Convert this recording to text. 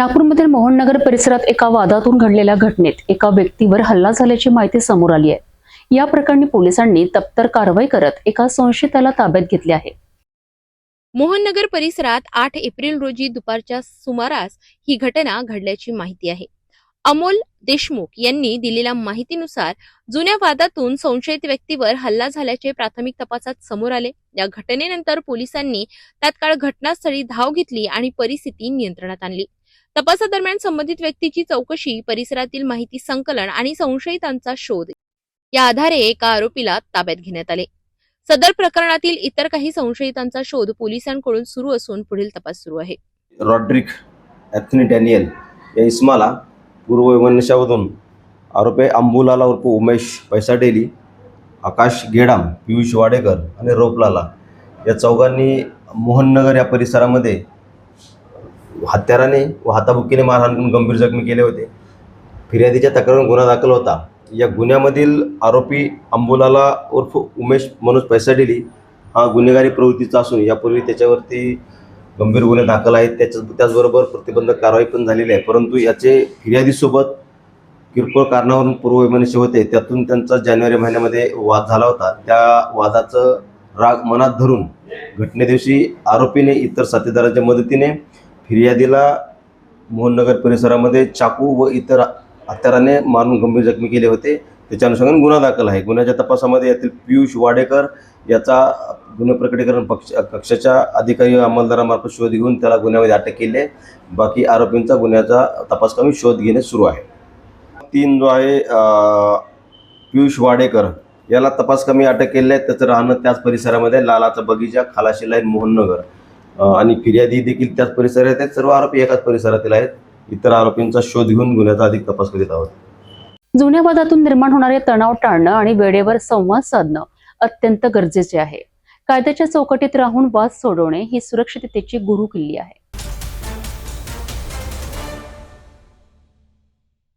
नागपूरमधील मोहननगर परिसरात एका वादातून घडलेल्या घटनेत एका व्यक्तीवर हल्ला झाल्याची माहिती समोर आली आहे। या प्रकरणी पोलिसांनी तत्पर कारवाई करत एका संशयिताला ताब्यात घेतले आहे। मोहननगर परिसरात 8 एप्रिल रोजी दुपारच्या सुमारास ही घटना घडल्याची माहिती आहे। अमोल देशमुख यांनी दिलेल्या माहितीनुसार जुन्या वादातून संशयित व्यक्तीवर हल्ला झाल्याचे प्राथमिक तपासात समोर आले। या घटनेनंतर पोलिसांनी तात्काळ घटनास्थळी धाव घेतली आणि परिस्थिती नियंत्रणात आणली। तपासादरम्यान संबंधित व्यक्तीची चौकशी, परिसरातील माहिती संकलन आणि संशयितांचा शोध या आधारे एका आरोपीला ताब्यात घेण्यात आले। सदर प्रकरणातील इतर काही संशयितांचा शोध पोलिसांकडून सुरू असून पुढील तपास सुरू आहे। रॉड्रिक अँथनी डॅनियल या इस्माला पूर्व वैमनस्यामधून आरोपी अंबुलाला उर्फ उमेश पैसाडेली, आकाश गेडाम, पियुष वाडेकर आणि रोपलाला या चौघांनी मोहननगर या परिसरामध्ये हत्याराने व हाताबुक्कीने मारहाण करून गंभीर जखमी केले होते। फिर्यादीच्या तक्रारीवरून गुन्हा दाखल होता। या गुन्ह्यामधील आरोपी अंबुलाला उर्फ उमेश मनोज पैसाडेली हा गुन्हेगारी प्रवृत्तीचा असून यापूर्वी त्याच्यावरती गंभीर गुन्हे दाखल आहेत। त्याचबरोबर प्रतिबंधक कारवाई पण झालेली आहे। परंतु याचे फिर्यादीसोबत किरकोळ कारणावरून पूर्व वैमनस्य होते, त्यातून त्यांचा जानेवारी महिन्यामध्ये वाद झाला होता। त्या वादाचं राग मनात धरून घटनेदिवशी आरोपीने इतर साथीदारांच्या मदतीने फिर्यादीला मोहननगर परिसरामध्ये चाकू व इतर हत्याराने मारून गंभीर जखमी केले होते। त्याच्या अनुषंगाने गुन्हा दाखल आहे। गुन्ह्याच्या तपासामध्ये यातील पियुष वाडेकर याचा गुन्हे प्रकटीकरण कक्षाच्या अधिकारी अंमलदारामार्फत शोध घेऊन त्याला गुन्ह्यामध्ये अटक केली आहे। बाकी आरोपींचा गुन्ह्याचा तपास करून शोध घेणे सुरू आहे। 3 जो आहे पियुष वाडेकर याला तपास कमी अटक केली आहे। त्याचं राहणं त्याच परिसरामध्ये लालाचा बगीचा, खालाशी लाईन, मोहननगर आणि फिर्यादी देखील त्याच परिसरात आहेत। सर्व आरोपी एकाच परिसरातील आहेत। इतर आरोपींचा शोध घेऊन गुन्ह्याचा अधिक तपास करीत आहोत। जुन्या वादातून निर्माण होणारे तणाव टाळणं आणि वेळेवर संवाद साधणं अत्यंत गरजेचे आहे। कायद्याच्या चौकटीत राहून वाद सोडवणे ही सुरक्षिततेची गुरुकिल्ली आहे।